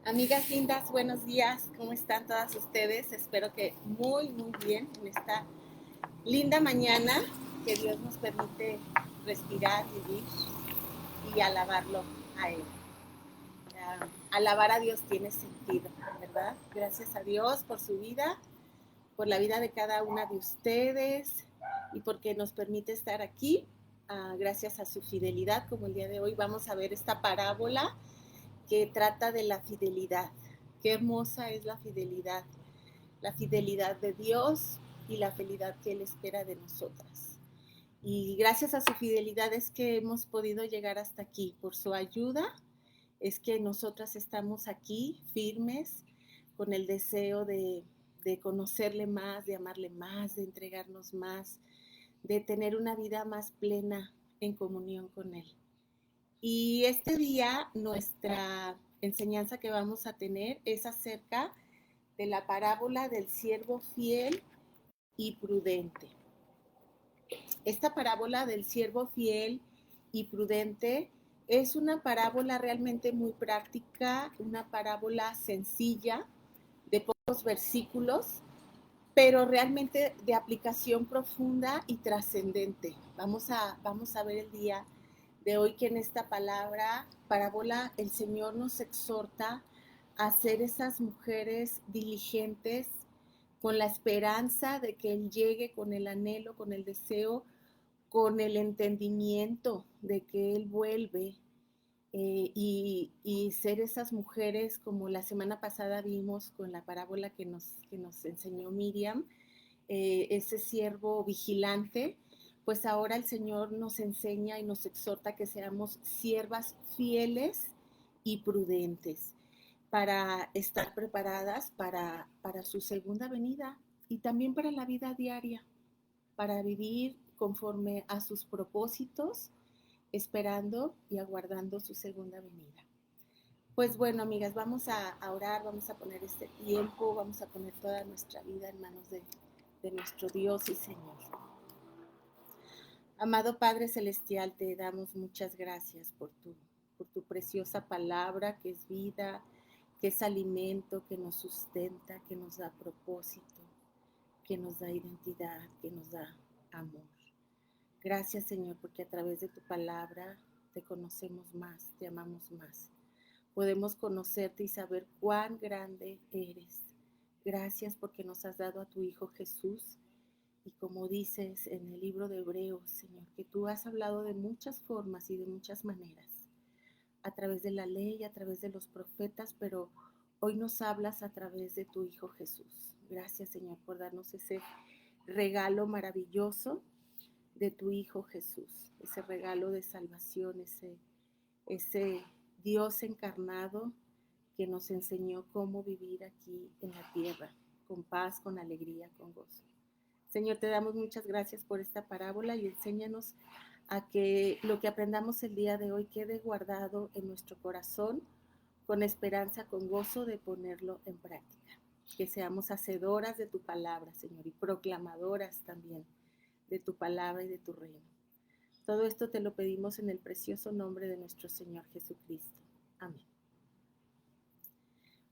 Amigas lindas, buenos días. ¿Cómo están todas ustedes? Espero que muy bien en esta linda mañana que Dios nos permite respirar, vivir y alabarlo a Él. Alabar a Dios tiene sentido, ¿verdad? Gracias a Dios por su vida, por la vida de cada una de ustedes y porque nos permite estar aquí. Gracias a su fidelidad, como el día de hoy vamos a ver esta parábola que trata de la fidelidad. Qué hermosa es la fidelidad de Dios y la fidelidad que Él espera de nosotras. Y gracias a su fidelidad es que hemos podido llegar hasta aquí. Por su ayuda es que nosotras estamos aquí firmes con el deseo de conocerle más, de amarle más, de entregarnos más, de tener una vida más plena en comunión con Él. Y este día nuestra enseñanza que vamos a tener es acerca de la parábola del siervo fiel y prudente. Esta parábola del siervo fiel y prudente es una parábola realmente muy práctica, una parábola sencilla, de pocos versículos, pero realmente de aplicación profunda y trascendente. Vamos a ver el día de hoy que en esta parábola, el Señor nos exhorta a ser esas mujeres diligentes con la esperanza de que Él llegue, con el anhelo, con el deseo, con el entendimiento de que Él vuelve y ser esas mujeres como la semana pasada vimos con la parábola que nos enseñó Miriam, ese siervo vigilante, pues ahora el Señor nos enseña y nos exhorta que seamos siervas fieles y prudentes para estar preparadas para su segunda venida y también para la vida diaria, para vivir conforme a sus propósitos, esperando y aguardando su segunda venida. Pues bueno, amigas, vamos a orar, vamos a poner este tiempo, vamos a poner toda nuestra vida en manos de nuestro Dios y Señor. Amado Padre Celestial, te damos muchas gracias por tu preciosa palabra que es vida, que es alimento, que nos sustenta, que nos da propósito, que nos da identidad, que nos da amor. Gracias, Señor, porque a través de tu palabra te conocemos más, te amamos más. Podemos conocerte y saber cuán grande eres. Gracias porque nos has dado a tu Hijo Jesús. Y como dices en el libro de Hebreos, Señor, que tú has hablado de muchas formas y de muchas maneras, a través de la ley, a través de los profetas, pero hoy nos hablas a través de tu Hijo Jesús. Gracias, Señor, por darnos ese regalo maravilloso de tu Hijo Jesús, ese regalo de salvación, ese Dios encarnado que nos enseñó cómo vivir aquí en la tierra, con paz, con alegría, con gozo. Señor, te damos muchas gracias por esta parábola y enséñanos a que lo que aprendamos el día de hoy quede guardado en nuestro corazón con esperanza, con gozo de ponerlo en práctica. Que seamos hacedoras de tu palabra, Señor, y proclamadoras también de tu palabra y de tu reino. Todo esto te lo pedimos en el precioso nombre de nuestro Señor Jesucristo. Amén.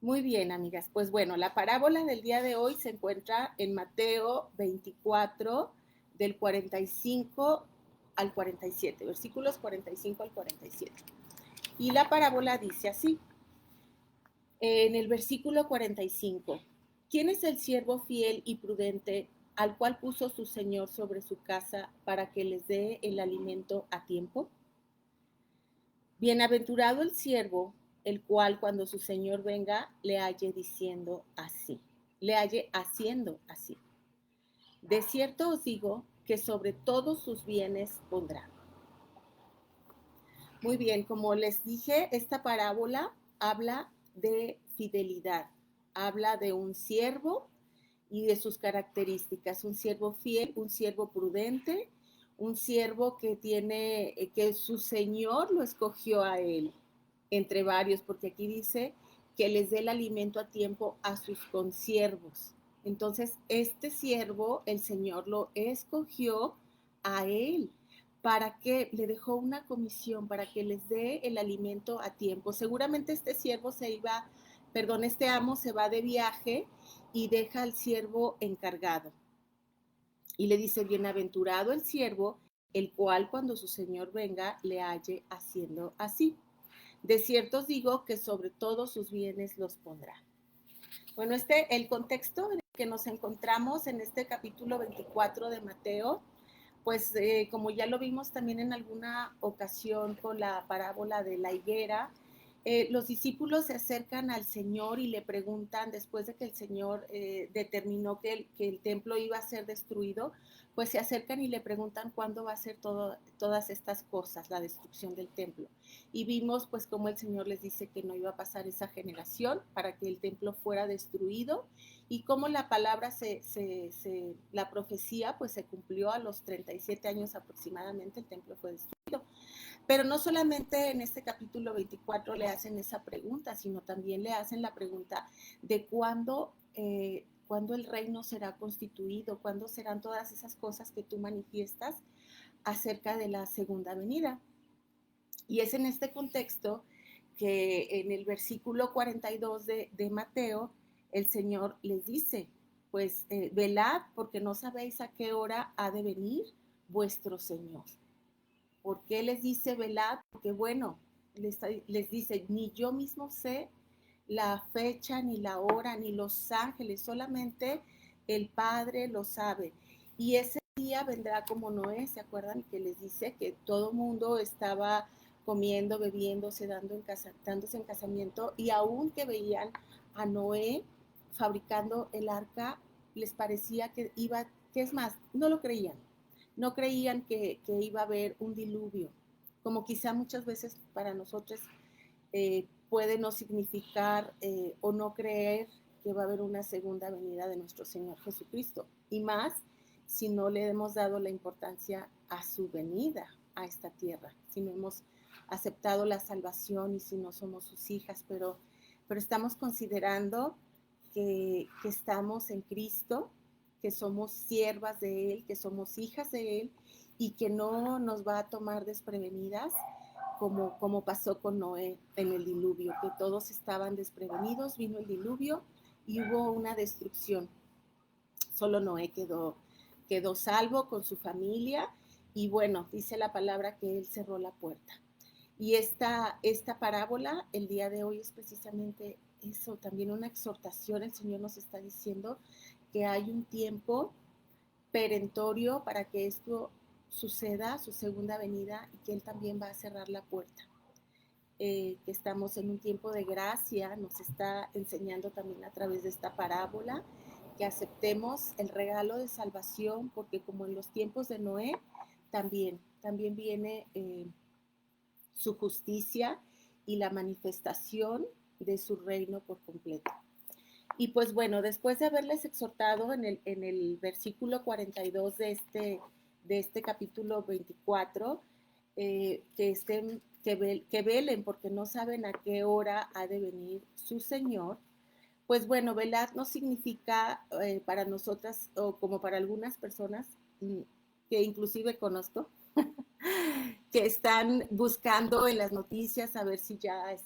Muy bien, amigas. Pues bueno, la parábola del día de hoy se encuentra en Mateo 24, del 45 al 47, versículos 45 al 47. Y la parábola dice así, en el versículo 45, ¿quién es el siervo fiel y prudente al cual puso su señor sobre su casa para que les dé el alimento a tiempo? Bienaventurado el siervo, el cual cuando su señor venga le halle diciendo así, le halle haciendo así. De cierto os digo que sobre todos sus bienes pondrá. Muy bien, como les dije, esta parábola habla de fidelidad, habla de un siervo y de sus características, un siervo fiel, un siervo prudente, un siervo que tiene, que su señor lo escogió a él, entre varios, porque aquí dice que les dé el alimento a tiempo a sus consiervos. Entonces, este siervo, el Señor lo escogió a él para que le dejó una comisión, para que les dé el alimento a tiempo. Seguramente este siervo se iba este amo se va de viaje y deja al siervo encargado. Y le dice, bienaventurado el siervo, el cual cuando su señor venga le halle haciendo así. De cierto os digo que sobre todos sus bienes los pondrá. Bueno, el contexto en el que nos encontramos en este capítulo 24 de Mateo, pues como ya lo vimos también en alguna ocasión con la parábola de la higuera, los discípulos se acercan al Señor y le preguntan, después de que el Señor determinó que el templo iba a ser destruido, pues se acercan y le preguntan cuándo va a ser todas estas cosas, la destrucción del templo. Y vimos pues cómo el Señor les dice que no iba a pasar esa generación para que el templo fuera destruido, y cómo la palabra, la profecía pues se cumplió a los 37 años aproximadamente, el templo fue destruido. Pero no solamente en este capítulo 24 le hacen esa pregunta, sino también le hacen la pregunta de cuándo el reino será constituido, cuándo serán todas esas cosas que tú manifiestas acerca de la segunda venida. Y es en este contexto que en el versículo 42 de Mateo, el Señor les dice, pues velad porque no sabéis a qué hora ha de venir vuestro Señor. ¿Por qué les dice velad? Porque bueno, les dice, ni yo mismo sé la fecha, ni la hora, ni los ángeles, solamente el Padre lo sabe. Y ese día vendrá como Noé, ¿se acuerdan? Que les dice que todo mundo estaba comiendo, bebiéndose, dándose en casamiento, y aún que veían a Noé fabricando el arca, les parecía que es más, no lo creían. No creían que iba a haber un diluvio, como quizá muchas veces para nosotros puede no significar o no creer que va a haber una segunda venida de nuestro Señor Jesucristo, y más si no le hemos dado la importancia a su venida a esta tierra, si no hemos aceptado la salvación y si no somos sus hijas, pero estamos considerando que estamos en Cristo, que somos siervas de Él, que somos hijas de Él, y que no nos va a tomar desprevenidas como pasó con Noé en el diluvio, que todos estaban desprevenidos, vino el diluvio y hubo una destrucción. Solo Noé quedó salvo con su familia, y bueno, dice la palabra que él cerró la puerta. Y esta parábola el día de hoy es precisamente eso, también una exhortación. El Señor nos está diciendo que hay un tiempo perentorio para que esto suceda, su segunda venida, y que Él también va a cerrar la puerta. Que estamos en un tiempo de gracia, nos está enseñando también a través de esta parábola que aceptemos el regalo de salvación, porque como en los tiempos de Noé, también viene su justicia y la manifestación de su reino por completo. Y pues bueno, después de haberles exhortado en el versículo 42 de este capítulo 24, que velen porque no saben a qué hora ha de venir su Señor, pues bueno, velar no significa para nosotras o como para algunas personas que inclusive conozco, que están buscando en las noticias a ver si ya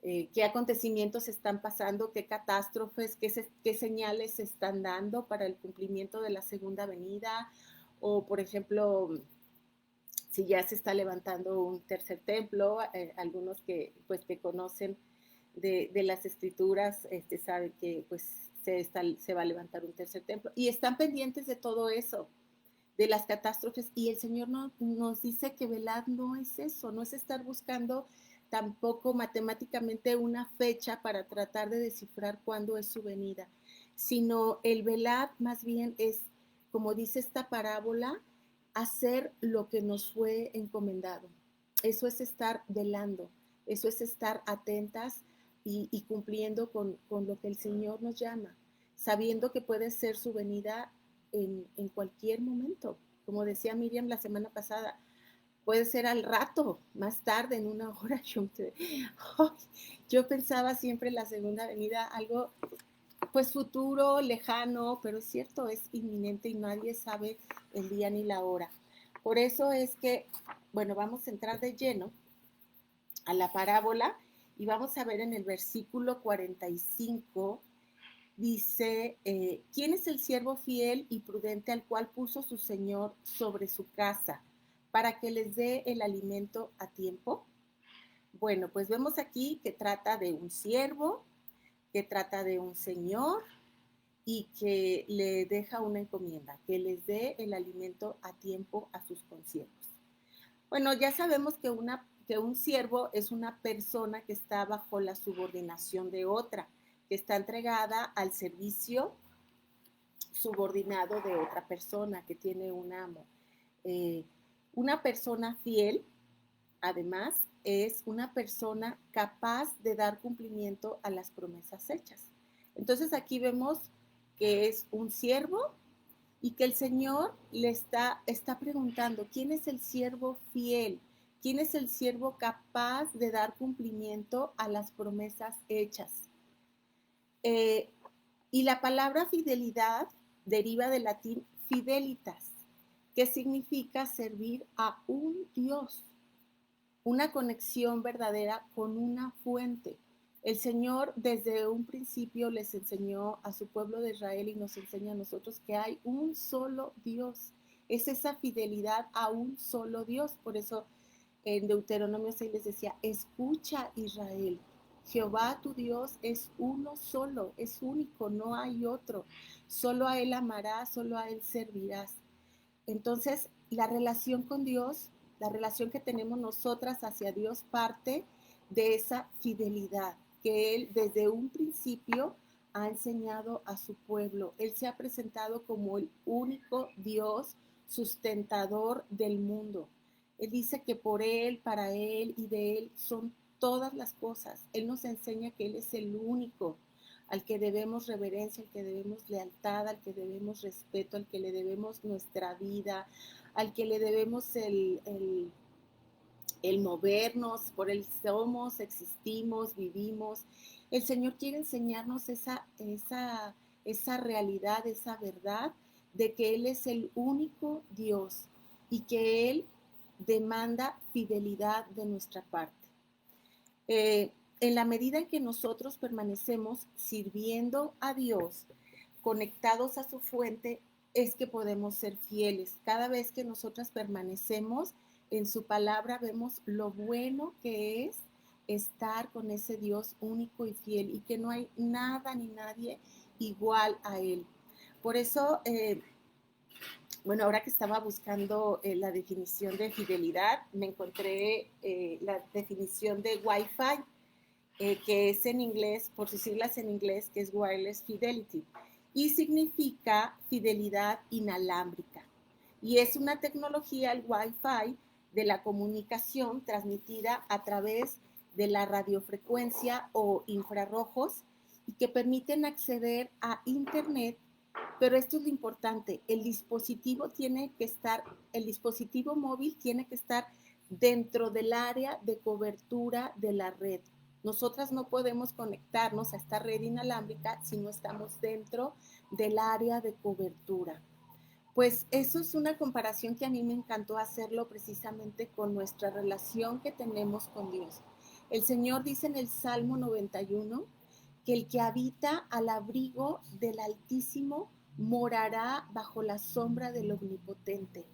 qué acontecimientos están pasando, qué catástrofes, qué señales se están dando para el cumplimiento de la segunda venida, o por ejemplo, si ya se está levantando un tercer templo. Algunos que conocen de las escrituras saben que pues se va a levantar un tercer templo, y están pendientes de todo eso, de las catástrofes, y el Señor nos dice que velad no es eso, no es estar buscando tampoco matemáticamente una fecha para tratar de descifrar cuándo es su venida, sino el velad más bien es, como dice esta parábola, hacer lo que nos fue encomendado. Eso es estar velando, eso es estar atentas y cumpliendo con lo que el Señor nos llama, sabiendo que puede ser su venida en cualquier momento. Como decía Miriam la semana pasada, puede ser al rato, más tarde, en una hora. Yo pensaba siempre en la segunda venida, algo pues futuro, lejano, pero es cierto, es inminente y nadie sabe el día ni la hora. Por eso es que, bueno, vamos a entrar de lleno a la parábola, Y vamos a ver en el versículo 45, dice, ¿quién es el siervo fiel y prudente al cual puso su Señor sobre su casa para que les dé el alimento a tiempo? Bueno, pues vemos aquí que trata de un siervo, que trata de un señor y que le deja una encomienda, que les dé el alimento a tiempo a sus consiervos. Bueno, ya sabemos que un siervo es una persona que está bajo la subordinación de otra, que está entregada al servicio subordinado de otra persona, que tiene un amo. Una persona fiel, además, es una persona capaz de dar cumplimiento a las promesas hechas. Entonces aquí vemos que es un siervo y que el Señor le está preguntando, ¿quién es el siervo fiel? ¿Quién es el siervo capaz de dar cumplimiento a las promesas hechas? Y la palabra fidelidad deriva del latín fidelitas, que significa servir a un Dios, una conexión verdadera con una fuente. El Señor desde un principio les enseñó a su pueblo de Israel y nos enseña a nosotros que hay un solo Dios. Es esa fidelidad a un solo Dios. Por eso en Deuteronomio 6 les decía, escucha Israel, Jehová tu Dios es uno solo, es único, no hay otro. Solo a Él amarás, solo a Él servirás. Entonces, la relación con Dios, la relación que tenemos nosotras hacia Dios parte de esa fidelidad que Él desde un principio ha enseñado a su pueblo. Él se ha presentado como el único Dios sustentador del mundo. Él dice que por Él, para Él y de Él son todas las cosas. Él nos enseña que Él es el único al que debemos reverencia, al que debemos lealtad, al que debemos respeto, al que le debemos nuestra vida, al que le debemos el movernos, por Él somos, existimos, vivimos. El Señor quiere enseñarnos esa realidad, esa verdad de que Él es el único Dios y que Él demanda fidelidad de nuestra parte. En la medida en que nosotros permanecemos sirviendo a Dios, conectados a su fuente, es que podemos ser fieles. Cada vez que nosotras permanecemos en su palabra, vemos lo bueno que es estar con ese Dios único y fiel y que no hay nada ni nadie igual a Él. Por eso, bueno, ahora que estaba buscando la definición de fidelidad, me encontré la definición de Wi-Fi, que es en inglés, por sus siglas en inglés, que es Wireless Fidelity, y significa fidelidad inalámbrica. Y es una tecnología, el Wi-Fi, de la comunicación transmitida a través de la radiofrecuencia o infrarrojos y que permiten acceder a Internet. Pero esto es lo importante, el dispositivo móvil tiene que estar dentro del área de cobertura de la red. Nosotras no podemos conectarnos a esta red inalámbrica si no estamos dentro del área de cobertura. Pues eso es una comparación que a mí me encantó hacerlo precisamente con nuestra relación que tenemos con Dios. El Señor dice en el Salmo 91 que el que habita al abrigo del Altísimo morará bajo la sombra del Omnipotente.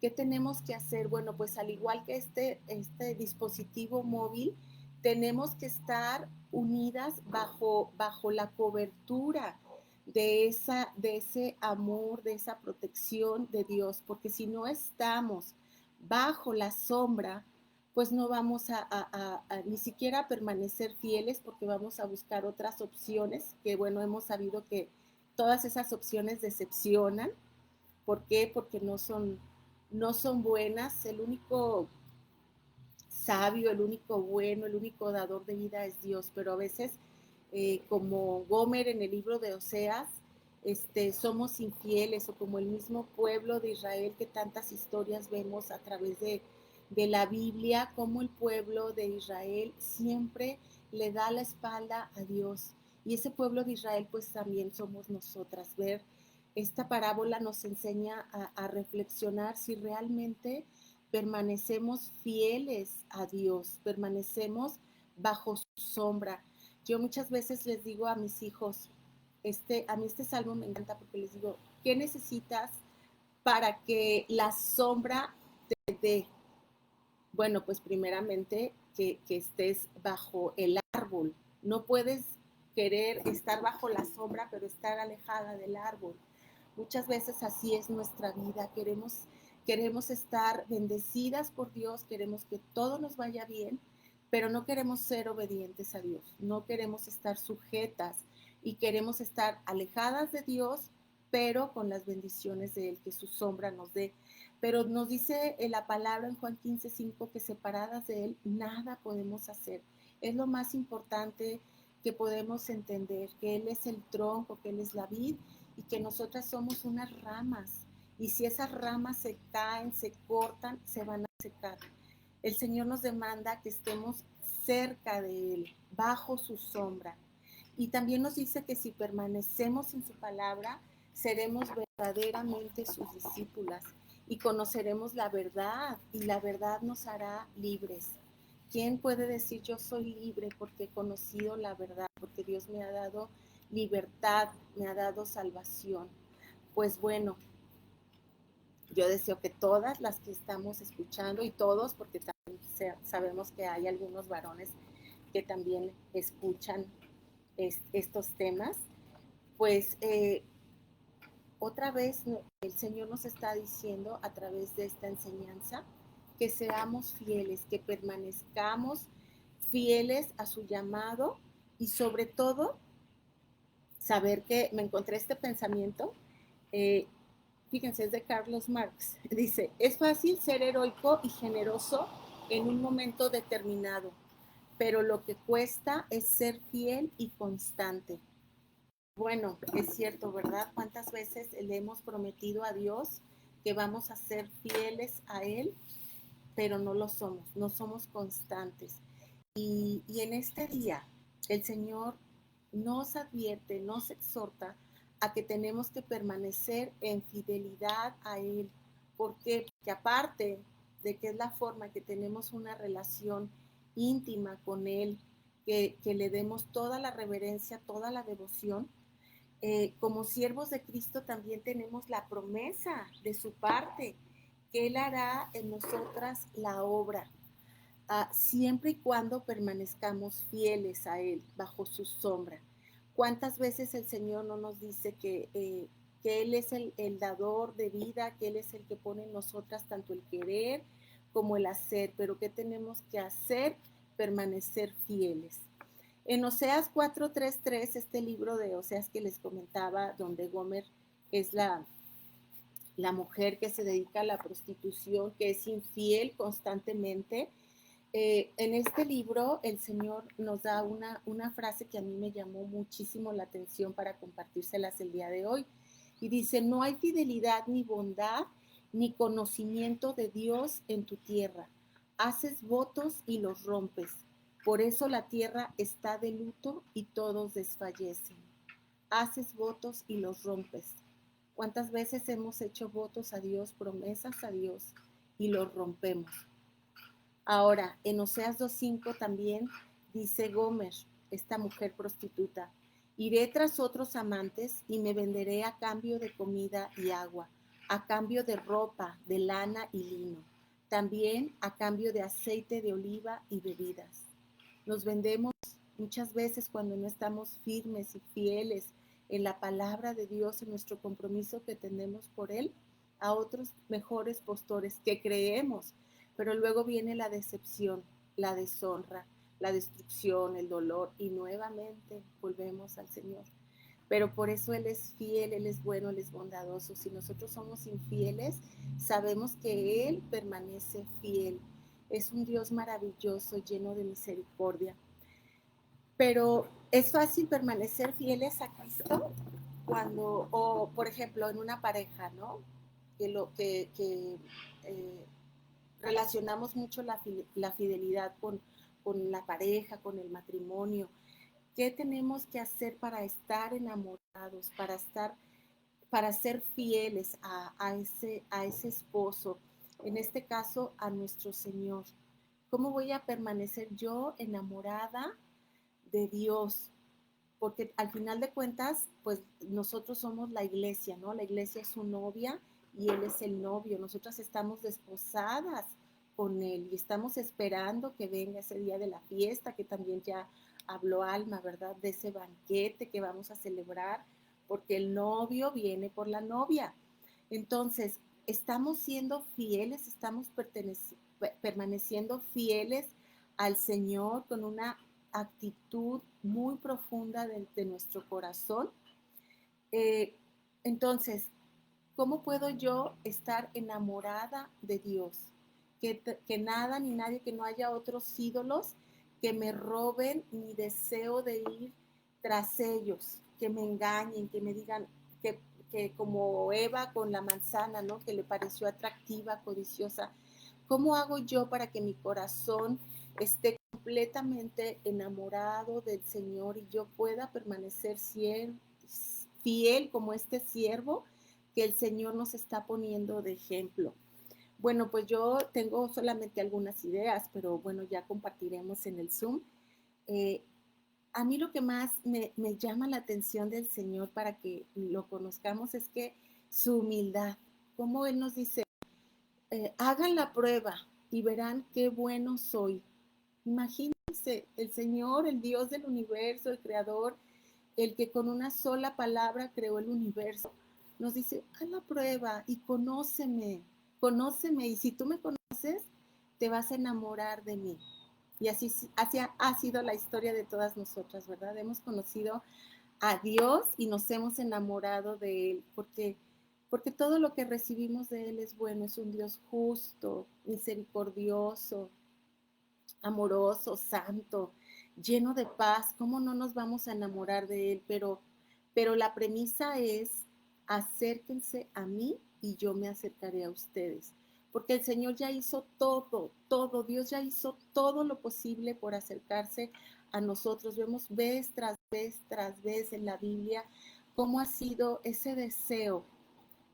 ¿Qué tenemos que hacer? Bueno, pues al igual que este dispositivo móvil, tenemos que estar unidas bajo la cobertura de ese amor, de esa protección de Dios, porque si no estamos bajo la sombra, pues no vamos a ni siquiera permanecer fieles porque vamos a buscar otras opciones que, bueno, hemos sabido que todas esas opciones decepcionan. ¿Por qué? Porque no son buenas. El único sabio, el único bueno, el único dador de vida es Dios, pero a veces, como Gomer en el libro de Oseas, somos infieles, o como el mismo pueblo de Israel que tantas historias vemos a través de la Biblia, como el pueblo de Israel siempre le da la espalda a Dios. Y ese pueblo de Israel pues también somos nosotras. Ver esta parábola nos enseña a reflexionar si realmente permanecemos fieles a Dios, permanecemos bajo sombra. Yo muchas veces les digo a mis hijos, a mí este salmo me encanta porque les digo, ¿qué necesitas para que la sombra te dé? Bueno, pues primeramente que estés bajo el árbol. No puedes querer estar bajo la sombra, pero estar alejada del árbol. Muchas veces así es nuestra vida. Queremos estar bendecidas por Dios, queremos que todo nos vaya bien, pero no queremos ser obedientes a Dios. No queremos estar sujetas y queremos estar alejadas de Dios, pero con las bendiciones de Él, que su sombra nos dé. Pero nos dice la palabra en Juan 15:5 que separadas de Él nada podemos hacer. Es lo más importante que podemos entender, que Él es el tronco, que Él es la vid y que nosotras somos unas ramas. Y si esas ramas se caen, se cortan, se van a secar. El Señor nos demanda que estemos cerca de Él, bajo su sombra. Y también nos dice que si permanecemos en su palabra, seremos verdaderamente sus discípulas y conoceremos la verdad y la verdad nos hará libres. ¿Quién puede decir yo soy libre porque he conocido la verdad? Porque Dios me ha dado libertad, me ha dado salvación. Pues bueno, yo deseo que todas las que estamos escuchando y todos, porque también sabemos que hay algunos varones que también escuchan estos temas, pues otra vez el Señor nos está diciendo a través de esta enseñanza que seamos fieles, que permanezcamos fieles a su llamado y sobre todo saber que me encontré este pensamiento, eh, fíjense, es de Carlos Marx, dice, es fácil ser heroico y generoso en un momento determinado, pero lo que cuesta es ser fiel y constante. Bueno, es cierto, ¿verdad? ¿Cuántas veces le hemos prometido a Dios que vamos a ser fieles a Él, pero no lo somos, no somos constantes? Y en este día el Señor nos advierte, nos exhorta a que tenemos que permanecer en fidelidad a Él. ¿Por qué? Porque aparte de que es la forma que tenemos una relación íntima con Él, que le demos toda la reverencia, toda la devoción, como siervos de Cristo también tenemos la promesa de su parte, que Él hará en nosotras la obra, siempre y cuando permanezcamos fieles a Él, bajo su sombra. ¿Cuántas veces el Señor no nos dice que Él es el dador de vida, que Él es el que pone en nosotras tanto el querer como el hacer? Pero ¿qué tenemos que hacer? Permanecer fieles. En Oseas 4:3:3, este libro de Oseas que les comentaba, donde Gomer es la mujer que se dedica a la prostitución, que es infiel constantemente, en este libro el Señor nos da una frase que a mí me llamó muchísimo la atención para compartírselas el día de hoy. Y dice, no hay fidelidad ni bondad ni conocimiento de Dios en tu tierra. Haces votos y los rompes. Por eso la tierra está de luto y todos desfallecen. Haces votos y los rompes. ¿Cuántas veces hemos hecho votos a Dios, promesas a Dios y los rompemos? Ahora, en Oseas 2:5 también dice Gomer, esta mujer prostituta, iré tras otros amantes y me venderé a cambio de comida y agua, a cambio de ropa, de lana y lino, también a cambio de aceite de oliva y bebidas. Nos vendemos muchas veces cuando no estamos firmes y fieles en la palabra de Dios, en nuestro compromiso que tenemos por Él, a otros mejores postores que creemos, pero luego viene la decepción, la deshonra, la destrucción, el dolor y nuevamente volvemos al Señor. Pero por eso Él es fiel, Él es bueno, Él es bondadoso. Si nosotros somos infieles, sabemos que Él permanece fiel. Es un Dios maravilloso, lleno de misericordia. Pero es fácil permanecer fieles a Cristo cuando, o por ejemplo, en una pareja, ¿no? Que relacionamos mucho la fidelidad con la pareja, con el matrimonio. ¿Qué tenemos que hacer para estar enamorados, para ser fieles a ese esposo? En este caso, a nuestro Señor. ¿Cómo voy a permanecer yo enamorada de Dios, porque al final de cuentas, pues nosotros somos la iglesia, ¿no? La iglesia es su novia y Él es el novio. Nosotras estamos desposadas con Él y estamos esperando que venga ese día de la fiesta, que también ya habló Alma, ¿verdad? De ese banquete que vamos a celebrar, porque el novio viene por la novia. Entonces, estamos siendo fieles, estamos permaneciendo fieles al Señor con una actitud muy profunda de nuestro corazón. Eh, entonces, ¿cómo puedo yo estar enamorada de Dios? Que nada ni nadie, que no haya otros ídolos que me roben mi deseo de ir tras ellos, que me engañen, que me digan que como Eva con la manzana, ¿no? Que le pareció atractiva, codiciosa. ¿Cómo hago yo para que mi corazón esté completamente enamorado del Señor y yo pueda permanecer fiel como este siervo que el Señor nos está poniendo de ejemplo? Bueno, pues yo tengo solamente algunas ideas, pero bueno, ya compartiremos en el Zoom. Eh, a mí lo que más me llama la atención del Señor para que lo conozcamos es que su humildad, como Él nos dice, hagan la prueba y verán qué bueno soy. Imagínense, el Señor, el Dios del universo, el Creador, el que con una sola palabra creó el universo, nos dice, haz la prueba y conóceme, y si tú me conoces, te vas a enamorar de mí. Y así ha sido la historia de todas nosotras, ¿verdad? Hemos conocido a Dios y nos hemos enamorado de Él, porque todo lo que recibimos de Él es bueno, es un Dios justo, misericordioso, amoroso, santo, lleno de paz. ¿Cómo no nos vamos a enamorar de Él? Pero la premisa es, acérquense a mí y yo me acercaré a ustedes. Porque el Señor ya hizo todo, Dios ya hizo todo lo posible por acercarse a nosotros. Vemos tras vez en la Biblia cómo ha sido ese deseo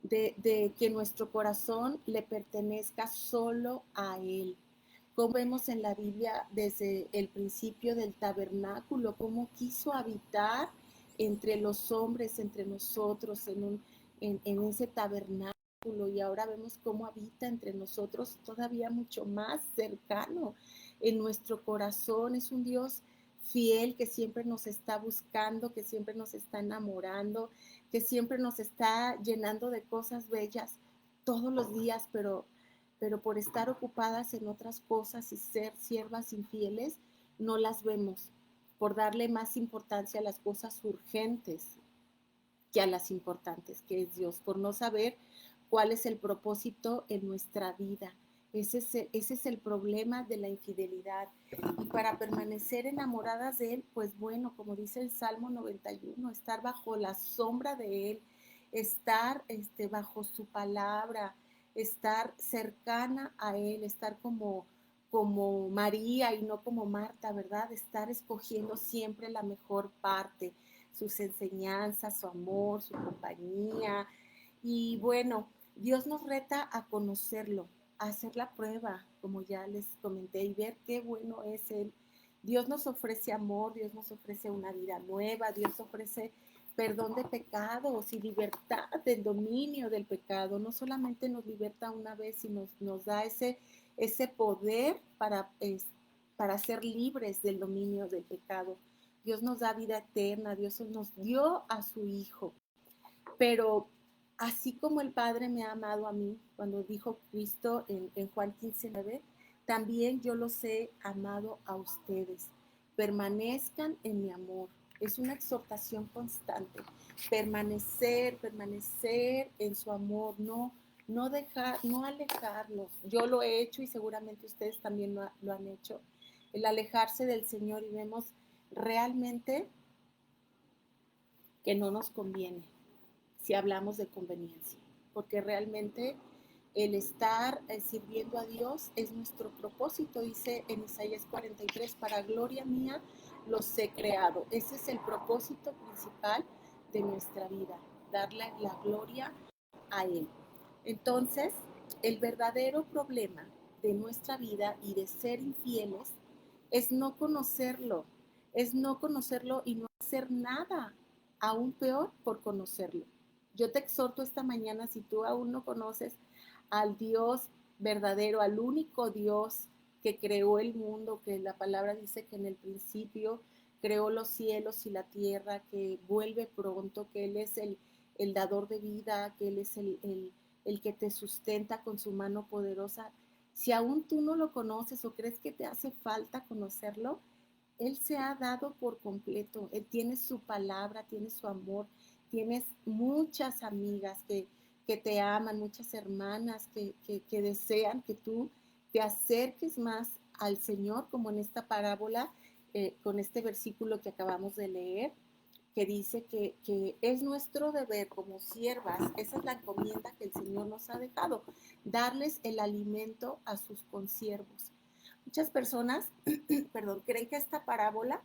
de que nuestro corazón le pertenezca solo a Él. Como vemos en la Biblia desde el principio del tabernáculo, cómo quiso habitar entre los hombres, entre nosotros, en ese tabernáculo, y ahora vemos cómo habita entre nosotros todavía mucho más cercano en nuestro corazón. Es un Dios fiel que siempre nos está buscando, que siempre nos está enamorando, que siempre nos está llenando de cosas bellas todos los días, pero por estar ocupadas en otras cosas y ser siervas infieles, no las vemos, por darle más importancia a las cosas urgentes que a las importantes, que es Dios, por no saber cuál es el propósito en nuestra vida. Ese es el problema de la infidelidad. Y para permanecer enamoradas de Él, pues bueno, como dice el Salmo 91, estar bajo la sombra de Él, estar bajo su palabra, estar cercana a Él, estar como María y no como Marta, ¿verdad? Estar escogiendo siempre la mejor parte, sus enseñanzas, su amor, su compañía. Y bueno, Dios nos reta a conocerlo, a hacer la prueba, como ya les comenté, y ver qué bueno es Él. Dios nos ofrece amor, Dios nos ofrece una vida nueva, Dios ofrece perdón de pecados y libertad del dominio del pecado. No solamente nos liberta una vez, sino nos da ese poder para ser libres del dominio del pecado. Dios nos da vida eterna, Dios nos dio a su Hijo. Pero así como el Padre me ha amado a mí, cuando dijo Cristo en Juan 15:9, también yo los he amado a ustedes. Permanezcan en mi amor. Es una exhortación constante. Permanecer en su amor, no alejarnos. Yo lo he hecho y seguramente ustedes también lo han hecho. El alejarse del Señor, y vemos realmente que no nos conviene si hablamos de conveniencia, porque realmente el estar sirviendo a Dios es nuestro propósito, dice en Isaías 43, para gloria mía los he creado. Ese es el propósito principal de nuestra vida, darle la gloria a Él. Entonces, el verdadero problema de nuestra vida y de ser infieles es no conocerlo, es no conocerlo y no hacer nada, aún peor por conocerlo. Yo te exhorto esta mañana, si tú aún no conoces al Dios verdadero, al único Dios que creó el mundo, que la palabra dice que en el principio creó los cielos y la tierra, que vuelve pronto, que Él es el dador de vida, que Él es el que te sustenta con su mano poderosa. Si aún tú no lo conoces o crees que te hace falta conocerlo, Él se ha dado por completo. Él tiene su palabra, tiene su amor, tienes muchas amigas que te aman, muchas hermanas que desean que tú te acerques más al Señor, como en esta parábola, con este versículo que acabamos de leer, que dice que es nuestro deber como siervas, esa es la encomienda que el Señor nos ha dejado, darles el alimento a sus consiervos. Muchas personas, perdón, creen que esta parábola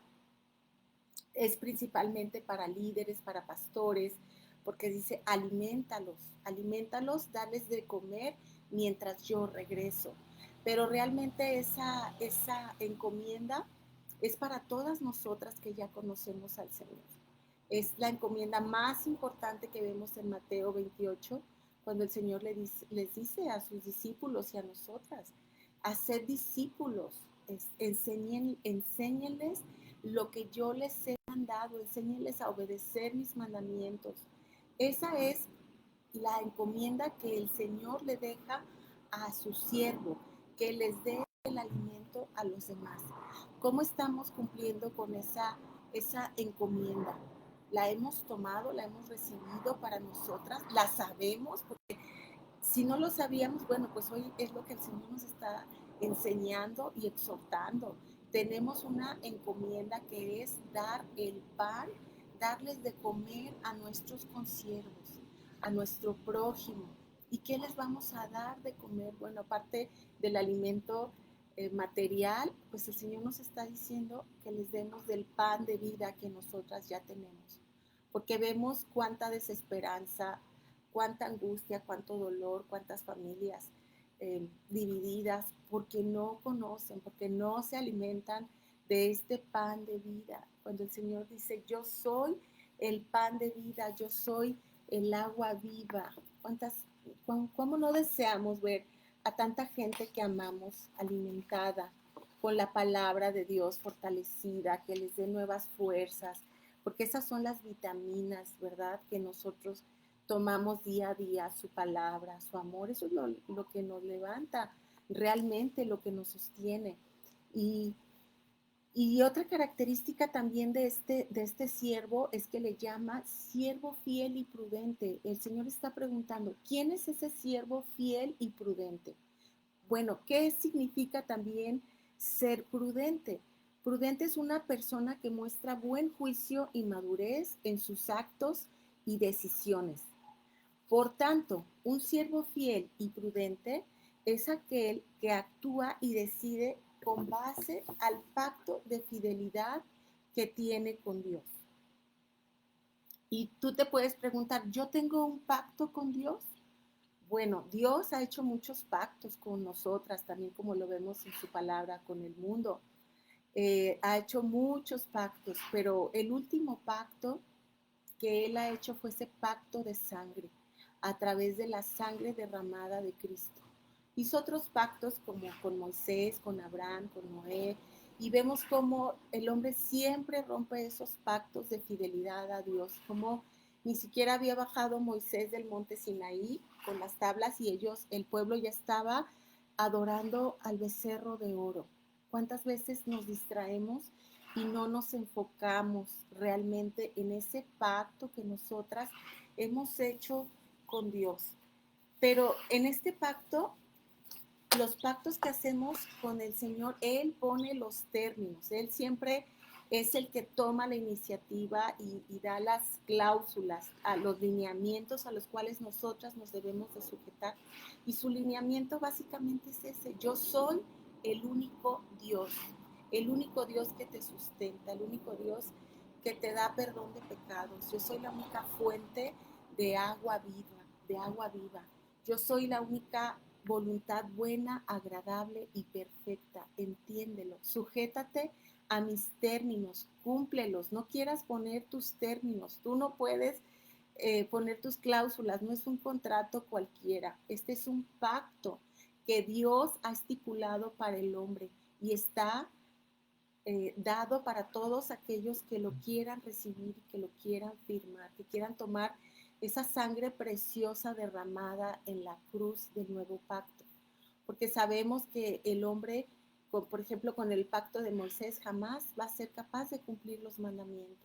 es principalmente para líderes, para pastores, porque dice, alimentalos, alimentalos, darles de comer mientras yo regreso. Pero realmente esa encomienda es para todas nosotras que ya conocemos al Señor. Es la encomienda más importante que vemos en Mateo 28, cuando el Señor les dice a sus discípulos y a nosotras, haced discípulos, enséñenles lo que yo les he mandado, enséñenles a obedecer mis mandamientos. Esa es la encomienda que el Señor le deja a su siervo, que les dé el alimento a los demás. ¿Cómo estamos cumpliendo con esa encomienda? ¿La hemos tomado, la hemos recibido para nosotras? ¿La sabemos? Porque si no lo sabíamos, bueno, pues hoy es lo que el Señor nos está enseñando y exhortando. Tenemos una encomienda que es dar el pan, darles de comer a nuestros consiervos, a nuestro prójimo. ¿Y qué les vamos a dar de comer? Bueno, aparte del alimento material, pues el Señor nos está diciendo que les demos del pan de vida que nosotras ya tenemos. Porque vemos cuánta desesperanza, cuánta angustia, cuánto dolor, cuántas familias divididas, porque no conocen, porque no se alimentan de este pan de vida. Cuando el Señor dice, yo soy el pan de vida, yo soy el agua viva. ¿Cómo no deseamos ver a tanta gente que amamos alimentada con la palabra de Dios fortalecida, que les dé nuevas fuerzas? Porque esas son las vitaminas, ¿verdad? Que nosotros tomamos día a día, su palabra, su amor, eso es lo que nos levanta, realmente lo que nos sostiene. Y, y otra característica también de este siervo es que le llama siervo fiel y prudente. El Señor está preguntando, ¿quién es ese siervo fiel y prudente? Bueno, ¿qué significa también ser prudente? Prudente es una persona que muestra buen juicio y madurez en sus actos y decisiones. Por tanto, un siervo fiel y prudente es aquel que actúa y decide con base al pacto de fidelidad que tiene con Dios. Y tú te puedes preguntar, ¿yo tengo un pacto con Dios? Bueno, Dios ha hecho muchos pactos con nosotras, también como lo vemos en su palabra, con el mundo. Ha hecho muchos pactos, pero el último pacto que Él ha hecho fue ese pacto de sangre, a través de la sangre derramada de Cristo. Hizo otros pactos como con Moisés, con Abraham, con Noé, y vemos cómo el hombre siempre rompe esos pactos de fidelidad a Dios, como ni siquiera había bajado Moisés del monte Sinaí con las tablas y el pueblo ya estaba adorando al becerro de oro. ¿Cuántas veces nos distraemos y no nos enfocamos realmente en ese pacto que nosotras hemos hecho con Dios? Pero en este pacto, los pactos que hacemos con el Señor, Él pone los términos, Él siempre es el que toma la iniciativa y da las cláusulas, a los lineamientos a los cuales nosotras nos debemos de sujetar. Y su lineamiento básicamente es ese: yo soy el único Dios que te sustenta, el único Dios que te da perdón de pecados. Yo soy la única fuente de agua viva, de agua viva. Yo soy la única voluntad buena, agradable y perfecta. Entiéndelo. Sujétate a mis términos, cúmplelos, no quieras poner tus términos, tú no puedes poner tus cláusulas, no es un contrato cualquiera, este es un pacto que Dios ha estipulado para el hombre y está dado para todos aquellos que lo quieran recibir, que lo quieran firmar, que quieran tomar esa sangre preciosa derramada en la cruz del nuevo pacto. Porque sabemos que el hombre, por ejemplo, con el pacto de Moisés, jamás va a ser capaz de cumplir los mandamientos.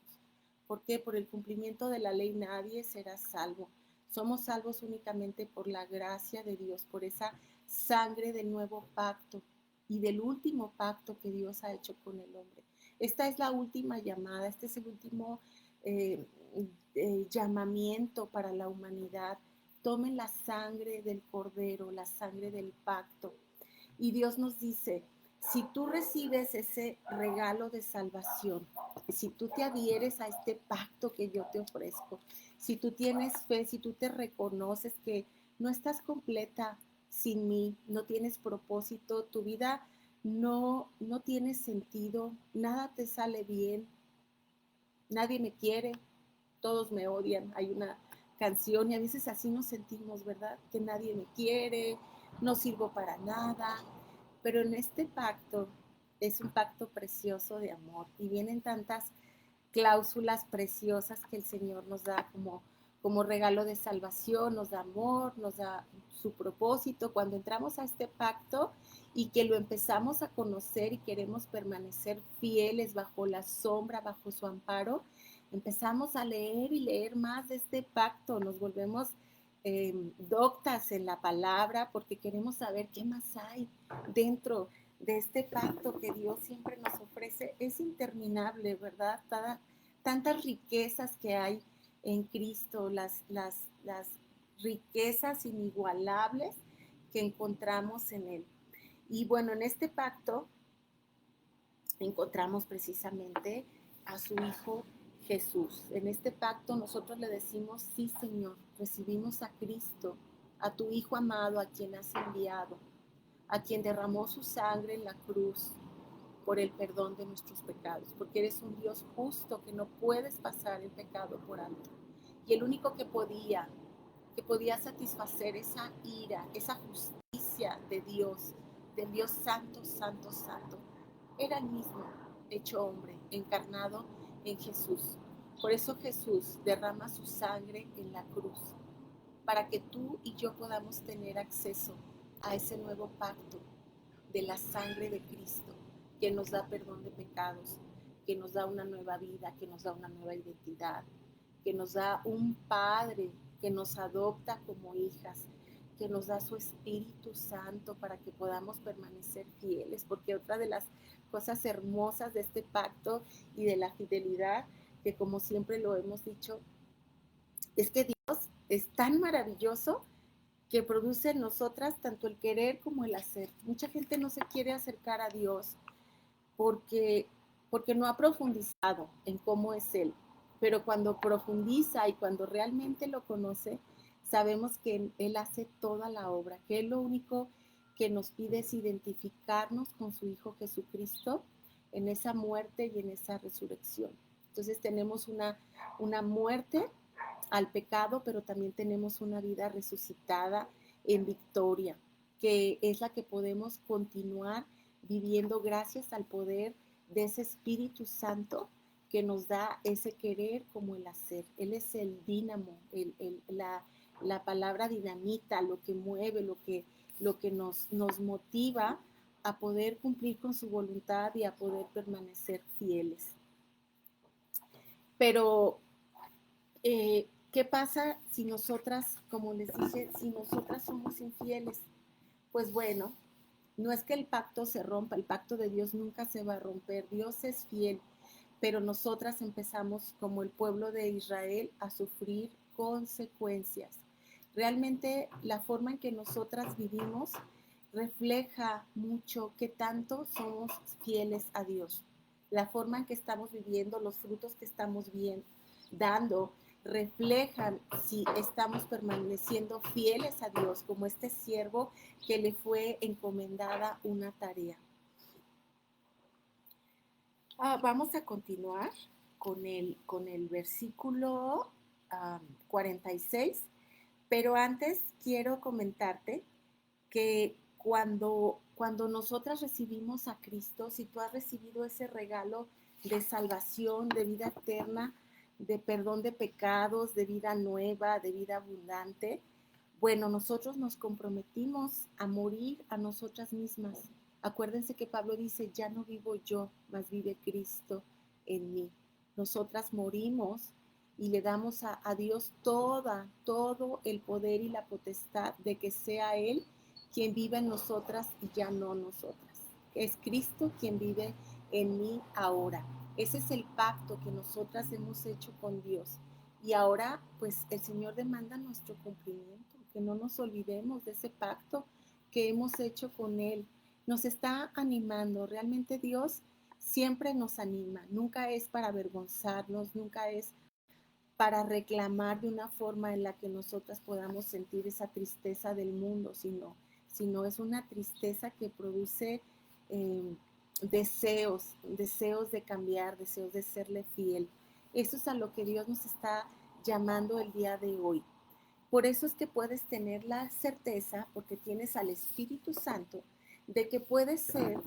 ¿Por qué? Por el cumplimiento de la ley nadie será salvo. Somos salvos únicamente por la gracia de Dios, por esa sangre del nuevo pacto y del último pacto que Dios ha hecho con el hombre. Esta es la última llamada, este es el último eh, llamamiento para la humanidad. Tomen la sangre del cordero, la sangre del pacto. Y Dios nos dice, si tú recibes ese regalo de salvación, si tú te adhieres a este pacto que yo te ofrezco, si tú tienes fe, si tú te reconoces que no estás completa sin mí, no tienes propósito, tu vida no tiene sentido, nada te sale bien, nadie me quiere, todos me odian. Hay una canción y a veces así nos sentimos, ¿verdad? Que nadie me quiere, no sirvo para nada. Pero en este pacto es un pacto precioso de amor y vienen tantas cláusulas preciosas que el Señor nos da como regalo de salvación, nos da amor, nos da su propósito. Cuando entramos a este pacto y que lo empezamos a conocer y queremos permanecer fieles bajo la sombra, bajo su amparo, empezamos a leer y leer más de este pacto, nos volvemos doctas en la palabra porque queremos saber qué más hay dentro de este pacto que Dios siempre nos ofrece. Es interminable, ¿verdad? Tantas riquezas que hay en Cristo, las riquezas inigualables que encontramos en Él. Y bueno, en este pacto encontramos precisamente a su Hijo Jesús. En este pacto nosotros le decimos, sí Señor, recibimos a Cristo, a tu Hijo amado, a quien has enviado, a quien derramó su sangre en la cruz por el perdón de nuestros pecados, porque eres un Dios justo que no puedes pasar el pecado por alto. Y el único que podía satisfacer esa ira, esa justicia de Dios, del Dios santo, santo, santo, era el mismo, hecho hombre, encarnado en Jesús. Por eso Jesús derrama su sangre en la cruz, para que tú y yo podamos tener acceso a ese nuevo pacto de la sangre de Cristo, que nos da perdón de pecados, que nos da una nueva vida, que nos da una nueva identidad, que nos da un Padre que nos adopta como hijas, que nos da su Espíritu Santo para que podamos permanecer fieles, porque otra de las cosas hermosas de este pacto y de la fidelidad, que como siempre lo hemos dicho, es que Dios es tan maravilloso que produce en nosotras tanto el querer como el hacer. Mucha gente no se quiere acercar a Dios porque, porque no ha profundizado en cómo es Él. Pero cuando profundiza y cuando realmente lo conoce, sabemos que Él hace toda la obra, que Él lo único que nos pide es identificarnos con su Hijo Jesucristo en esa muerte y en esa resurrección. Entonces tenemos una muerte al pecado, pero también tenemos una vida resucitada en victoria, que es la que podemos continuar viviendo gracias al poder de ese Espíritu Santo que nos da ese querer como el hacer. Él es el dínamo, la palabra dinamita, lo que mueve, lo que nos motiva a poder cumplir con su voluntad y a poder permanecer fieles. Pero ¿qué pasa si nosotras, como les dije, si nosotras somos infieles? Pues bueno, no es que el pacto se rompa, el pacto de Dios nunca se va a romper, Dios es fiel, pero nosotras empezamos como el pueblo de Israel a sufrir consecuencias. Realmente la forma en que nosotras vivimos refleja mucho qué tanto somos fieles a Dios. La forma en que estamos viviendo, los frutos que estamos dando, reflejan si estamos permaneciendo fieles a Dios, como este siervo que le fue encomendada una tarea. Vamos a continuar con el versículo 46, pero antes quiero comentarte que cuando nosotras recibimos a Cristo, si tú has recibido ese regalo de salvación, de vida eterna, de perdón de pecados, de vida nueva, de vida abundante, bueno, nosotros nos comprometimos a morir a nosotras mismas. Acuérdense que Pablo dice, ya no vivo yo, mas vive Cristo en mí. Nosotras morimos y le damos a Dios todo el poder y la potestad de que sea Él quien vive en nosotras y ya no nosotras. Es Cristo quien vive en mí ahora. Ese es el pacto que nosotras hemos hecho con Dios. Y ahora, pues el Señor demanda nuestro cumplimiento, que no nos olvidemos de ese pacto que hemos hecho con Él. Nos está animando, realmente Dios siempre nos anima, nunca es para avergonzarnos, nunca es para reclamar de una forma en la que nosotras podamos sentir esa tristeza del mundo, sino es una tristeza que produce eh, deseos de cambiar, deseos de serle fiel. Eso es a lo que Dios nos está llamando el día de hoy. Por eso es que puedes tener la certeza, porque tienes al Espíritu Santo, de que puedes ser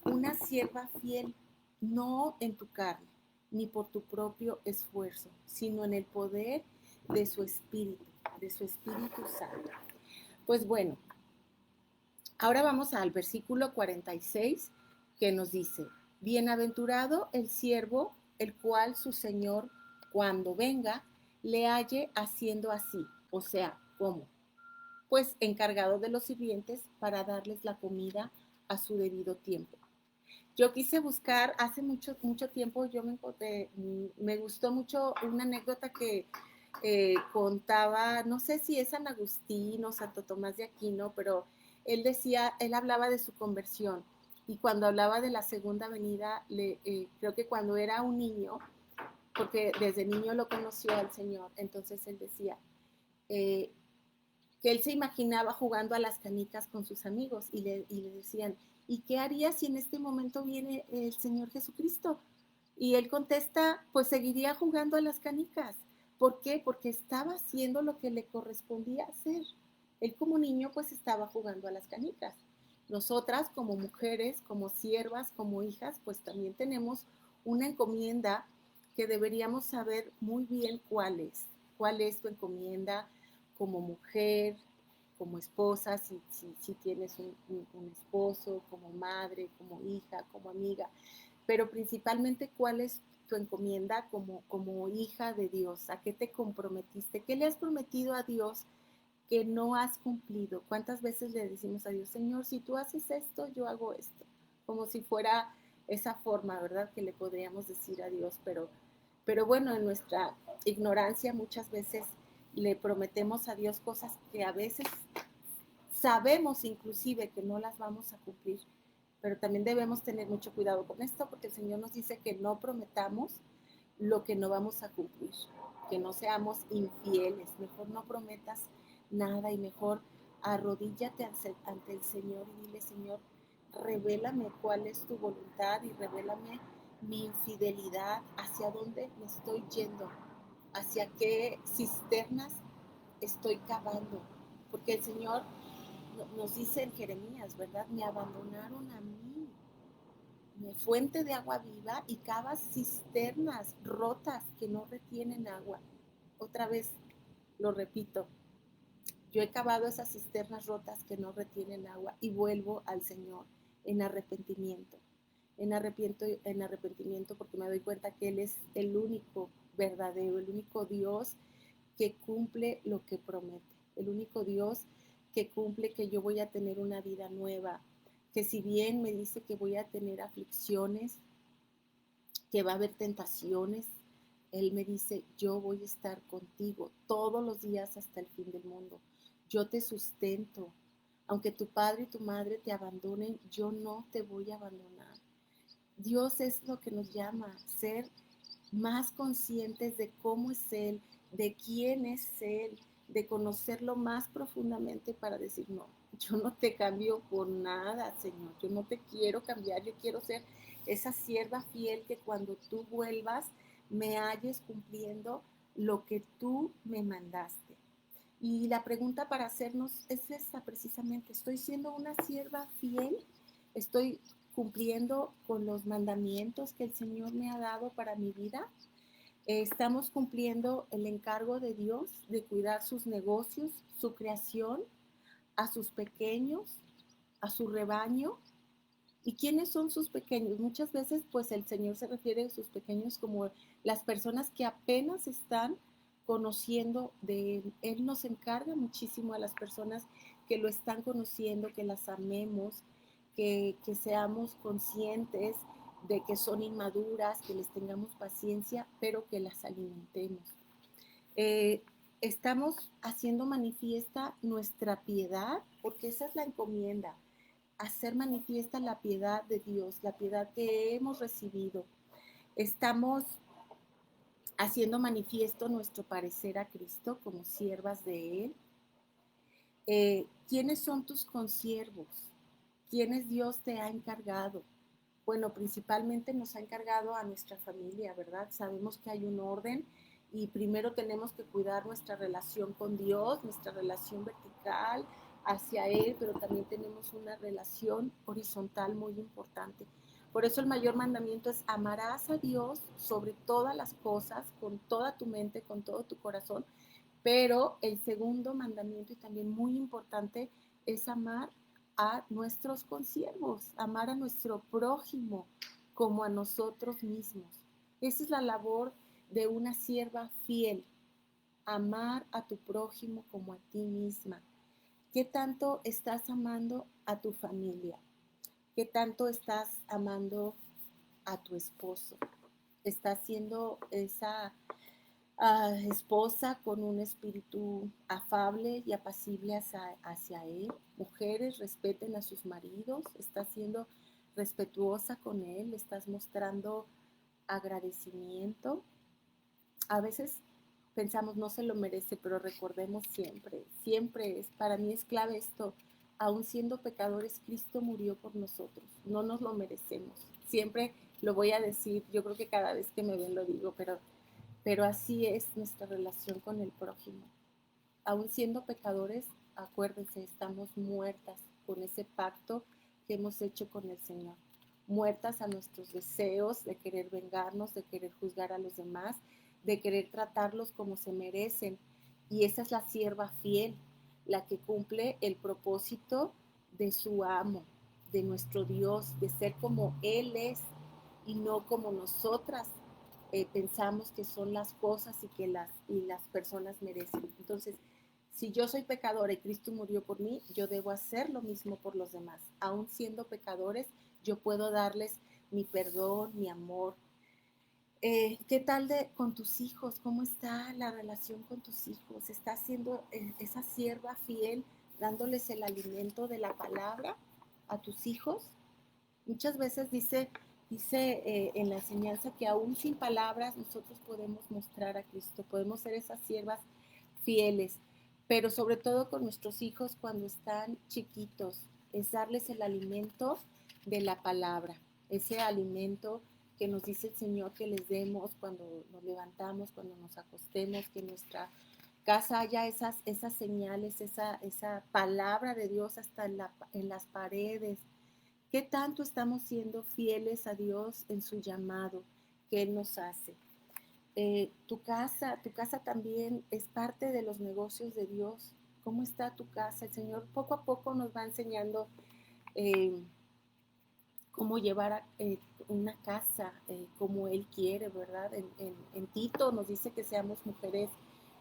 una sierva fiel, no en tu carne, ni por tu propio esfuerzo, sino en el poder de su Espíritu Santo. Pues bueno, ahora vamos al versículo 46 que nos dice, bienaventurado el siervo, el cual su Señor, cuando venga, le halle haciendo así. O sea, ¿cómo? Pues encargado de los sirvientes para darles la comida a su debido tiempo. Yo quise buscar hace mucho tiempo, me gustó mucho una anécdota que contaba, no sé si es San Agustín o Santo Tomás de Aquino, pero él hablaba de su conversión y cuando hablaba de la segunda venida, creo que cuando era un niño, porque desde niño lo conoció al Señor, entonces él decía eh, que él se imaginaba jugando a las canicas con sus amigos y le decían, ¿y qué haría si en este momento viene el Señor Jesucristo? Y él contesta, pues seguiría jugando a las canicas. ¿Por qué? Porque estaba haciendo lo que le correspondía hacer. Él como niño pues estaba jugando a las canicas. Nosotras como mujeres, como siervas, como hijas, pues también tenemos una encomienda que deberíamos saber muy bien cuál es. ¿Cuál es tu encomienda como mujer, como esposa, si tienes un esposo, como madre, como hija, como amiga? Pero principalmente cuál es tu encomienda como hija de Dios, a qué te comprometiste, qué le has prometido a Dios que no has cumplido. ¿Cuántas veces le decimos a Dios, Señor, si tú haces esto, yo hago esto? Como si fuera esa forma, ¿verdad? Que le podríamos decir a Dios, pero bueno, en nuestra ignorancia muchas veces le prometemos a Dios cosas que a veces sabemos inclusive que no las vamos a cumplir, pero también debemos tener mucho cuidado con esto porque el Señor nos dice que no prometamos lo que no vamos a cumplir, que no seamos infieles, mejor no prometas nada y mejor arrodíllate ante el Señor y dile, Señor, revélame cuál es tu voluntad y revélame mi infidelidad, hacia dónde me estoy yendo, hacia qué cisternas estoy cavando, porque el Señor nos dice en Jeremías, ¿verdad? Me abandonaron a mí, fuente de agua viva y cavas cisternas rotas que no retienen agua. Otra vez lo repito, yo he cavado esas cisternas rotas que no retienen agua y vuelvo al Señor en arrepentimiento. En arrepentimiento porque me doy cuenta que Él es el único verdadero, el único Dios que cumple lo que promete, el único Dios que cumple que yo voy a tener una vida nueva, que si bien me dice que voy a tener aflicciones, que va a haber tentaciones, Él me dice, yo voy a estar contigo todos los días hasta el fin del mundo. Yo te sustento. Aunque tu padre y tu madre te abandonen, yo no te voy a abandonar. Dios es lo que nos llama, ser más conscientes de cómo es Él, de quién es Él, de conocerlo más profundamente para decir no. yo no te cambio por nada, Señor, yo no te quiero cambiar, yo quiero ser esa sierva fiel que cuando tú vuelvas me halles cumpliendo lo que tú me mandaste. Y la pregunta para hacernos es esta precisamente, ¿estoy siendo una sierva fiel? ¿Estoy cumpliendo con los mandamientos que el Señor me ha dado para mi vida? ¿Estamos cumpliendo el encargo de Dios de cuidar sus negocios, su creación, a sus pequeños, a su rebaño? ¿Y quiénes son sus pequeños? Muchas veces, pues el Señor se refiere a sus pequeños como las personas que apenas están conociendo de Él. Él nos encarga muchísimo a las personas que lo están conociendo, que las amemos, que seamos conscientes de que son inmaduras, que les tengamos paciencia, pero que las alimentemos. Eh, Estamos haciendo manifiesta nuestra piedad, porque esa es la encomienda, hacer manifiesta la piedad de Dios, la piedad que hemos recibido. Estamos haciendo manifiesto nuestro parecer a Cristo como siervas de Él. ¿Quiénes son tus consiervos? ¿Quiénes Dios te ha encargado? Bueno, principalmente nos ha encargado a nuestra familia, ¿verdad? Sabemos que hay un orden y primero tenemos que cuidar nuestra relación con Dios, nuestra relación vertical hacia Él, pero también tenemos una relación horizontal muy importante. Por eso el mayor mandamiento es amarás a Dios sobre todas las cosas, con toda tu mente, con todo tu corazón, pero el segundo mandamiento y también muy importante es amar a nuestros consiervos, amar a nuestro prójimo como a nosotros mismos. Esa es la labor de una sierva fiel, amar a tu prójimo como a ti misma. ¿Qué tanto estás amando a tu familia? ¿Qué tanto estás amando a tu esposo? ¿Estás siendo esa esposa con un espíritu afable y apacible hacia él? Mujeres, respeten a sus maridos. ¿Estás siendo respetuosa con él? ¿Estás mostrando agradecimiento? A veces pensamos no se lo merece, pero recordemos siempre, siempre es, para mí es clave esto, aún siendo pecadores, Cristo murió por nosotros, no nos lo merecemos. Siempre lo voy a decir, yo creo que cada vez que me ven lo digo, pero así es nuestra relación con el prójimo. Aún siendo pecadores, acuérdense, estamos muertas con ese pacto que hemos hecho con el Señor. Muertas a nuestros deseos de querer vengarnos, de querer juzgar a los demás, de querer tratarlos como se merecen. Y esa es la sierva fiel, la que cumple el propósito de su amo, de nuestro Dios, de ser como Él es y no como nosotras pensamos que son las cosas y las personas merecen. Entonces, si yo soy pecadora y Cristo murió por mí, yo debo hacer lo mismo por los demás. Aún siendo pecadores, yo puedo darles mi perdón, mi amor. ¿Qué tal con tus hijos? ¿Cómo está la relación con tus hijos? ¿Estás siendo esa sierva fiel, dándoles el alimento de la palabra a tus hijos? Muchas veces dice en la enseñanza que aún sin palabras nosotros podemos mostrar a Cristo, podemos ser esas siervas fieles, pero sobre todo con nuestros hijos cuando están chiquitos, es darles el alimento de la palabra, ese alimento que nos dice el Señor que les demos cuando nos levantamos, cuando nos acostemos, que en nuestra casa haya esas señales, esa palabra de Dios hasta en las paredes. ¿Qué tanto estamos siendo fieles a Dios en su llamado que Él nos hace? Tu casa también es parte de los negocios de Dios. ¿Cómo está tu casa? El Señor poco a poco nos va enseñando eh, cómo llevar una casa como Él quiere, ¿verdad? En Tito nos dice que seamos mujeres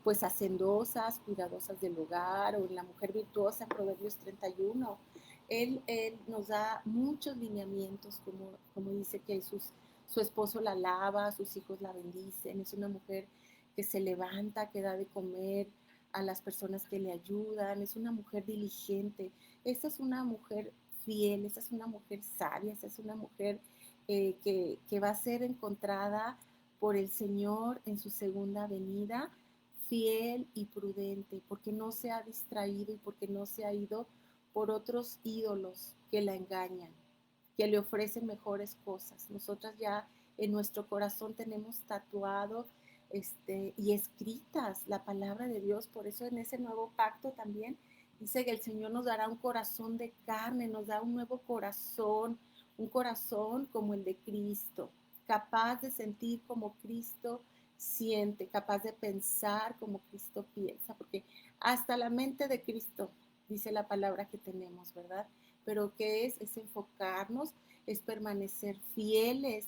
pues hacendosas, cuidadosas del hogar, o en la mujer virtuosa en Proverbios 31. Él nos da muchos lineamientos, como dice que su esposo la lava, sus hijos la bendicen, es una mujer que se levanta, que da de comer a las personas que le ayudan, es una mujer diligente. Esta es una mujer fiel, esa es una mujer sabia, esa es una mujer que va a ser encontrada por el Señor en su segunda venida, fiel y prudente, porque no se ha distraído y porque no se ha ido por otros ídolos que la engañan, que le ofrecen mejores cosas. Nosotras ya en nuestro corazón tenemos tatuado y escritas la palabra de Dios. Por eso en ese nuevo pacto también dice que el Señor nos dará un corazón de carne, nos da un nuevo corazón, un corazón como el de Cristo, capaz de sentir como Cristo siente, capaz de pensar como Cristo piensa, porque hasta la mente de Cristo, dice la palabra que tenemos, ¿verdad? Pero ¿qué es? Es enfocarnos, es permanecer fieles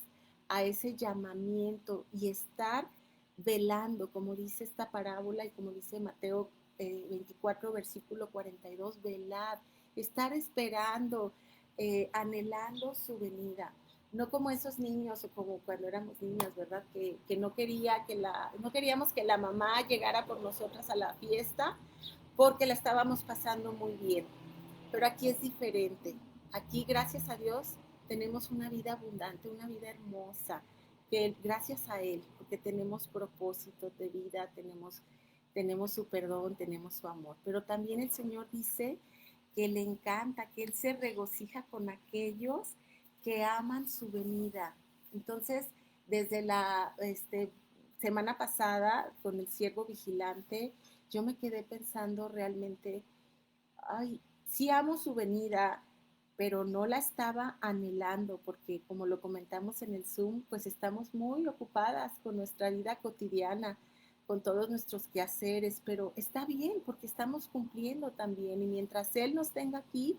a ese llamamiento y estar velando, como dice esta parábola y como dice Mateo 24, versículo 42, velad, estar esperando, anhelando su venida. No como esos niños o como cuando éramos niñas, ¿verdad? Que no, no queríamos que la mamá llegara por nosotras a la fiesta porque la estábamos pasando muy bien. Pero aquí es diferente. Aquí, gracias a Dios, tenemos una vida abundante, una vida hermosa, que gracias a Él, porque tenemos propósitos de vida, tenemos su perdón, tenemos su amor. Pero también el Señor dice que le encanta, que Él se regocija con aquellos que aman su venida. Entonces, desde la semana pasada, con el siervo vigilante, yo me quedé pensando realmente, ay, sí amo su venida, pero no la estaba anhelando porque como lo comentamos en el Zoom, pues estamos muy ocupadas con nuestra vida cotidiana, con todos nuestros quehaceres, pero está bien porque estamos cumpliendo también y mientras Él nos tenga aquí,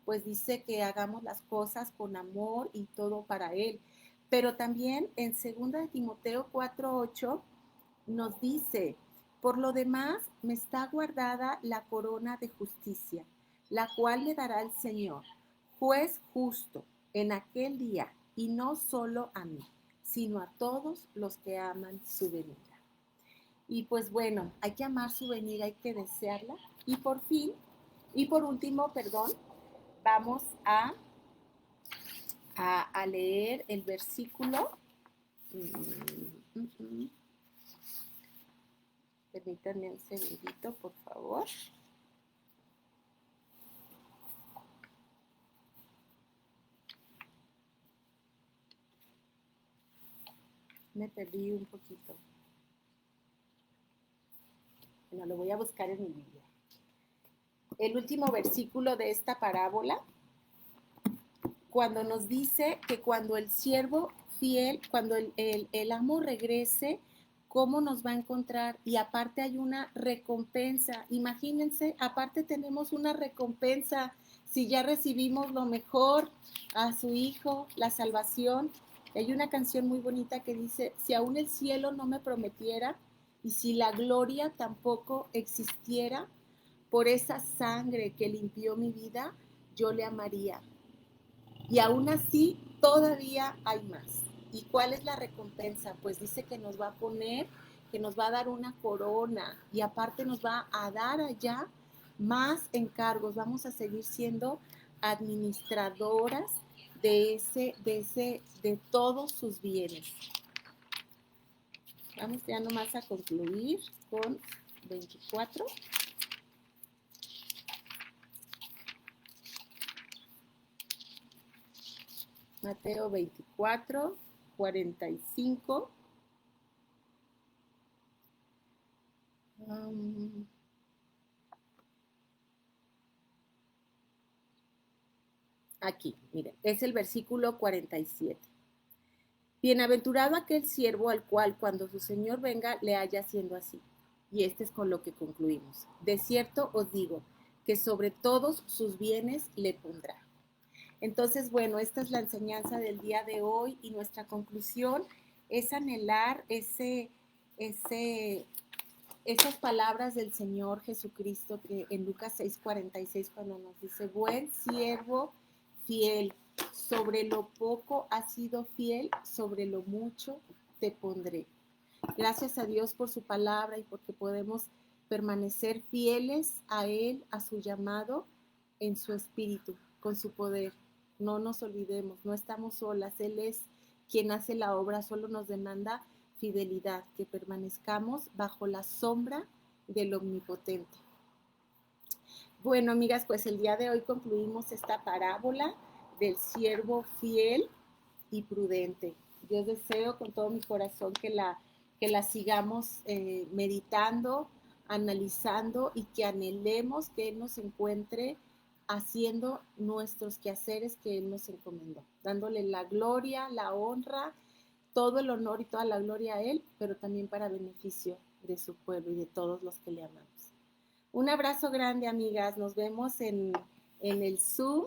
pues dice que hagamos las cosas con amor y todo para Él. Pero también en 2 de Timoteo 4:8 nos dice, por lo demás me está guardada la corona de justicia, la cual le dará el Señor, juez justo, en aquel día, y no solo a mí, sino a todos los que aman su venida. Y pues bueno, hay que amar su venida, hay que desearla. Y por fin, y por último, perdón, vamos a leer el versículo. Permítanme un segundito, por favor. Me perdí un poquito. Bueno, lo voy a buscar en mi Biblia. El último versículo de esta parábola, cuando nos dice que cuando el siervo fiel, cuando el amo regrese, ¿cómo nos va a encontrar? Y aparte hay una recompensa. Imagínense, aparte tenemos una recompensa si ya recibimos lo mejor a su hijo, la salvación. Hay una canción muy bonita que dice, si aún el cielo no me prometiera y si la gloria tampoco existiera, por esa sangre que limpió mi vida, yo le amaría. Y aún así, todavía hay más. ¿Y cuál es la recompensa? Pues dice que nos va a poner, que nos va a dar una corona y aparte nos va a dar allá más encargos. Vamos a seguir siendo administradoras de todos sus bienes. Vamos ya nomás a concluir con 24. Mateo 24, 45. Aquí, miren, es el versículo 47. Bienaventurado aquel siervo al cual cuando su Señor venga le haya haciendo así. Y este es con lo que concluimos. De cierto os digo que sobre todos sus bienes le pondrá. Entonces, bueno, esta es la enseñanza del día de hoy y nuestra conclusión es anhelar esas palabras del Señor Jesucristo que en Lucas 6:46 cuando nos dice, buen siervo fiel, sobre lo poco has sido fiel, sobre lo mucho te pondré. Gracias a Dios por su palabra y porque podemos permanecer fieles a Él, a su llamado, en su espíritu, con su poder. No nos olvidemos, no estamos solas, Él es quien hace la obra, solo nos demanda fidelidad, que permanezcamos bajo la sombra del Omnipotente. Bueno, amigas, pues el día de hoy concluimos esta parábola del siervo fiel y prudente. Yo deseo con todo mi corazón que la sigamos meditando, analizando y que anhelemos que Él nos encuentre haciendo nuestros quehaceres que Él nos encomendó, dándole la gloria, la honra, todo el honor y toda la gloria a Él, pero también para beneficio de su pueblo y de todos los que le amamos. Un abrazo grande, amigas. Nos vemos en el Zoom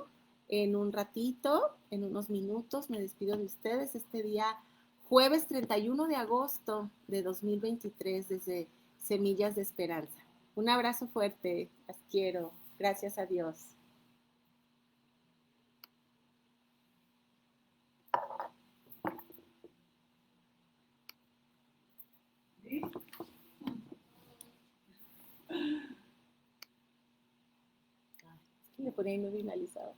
en un ratito, en unos minutos. Me despido de ustedes este día, jueves 31 de agosto de 2023, desde Semillas de Esperanza. Un abrazo fuerte. Las quiero. Gracias a Dios. Es que le ponía y no finalizaba.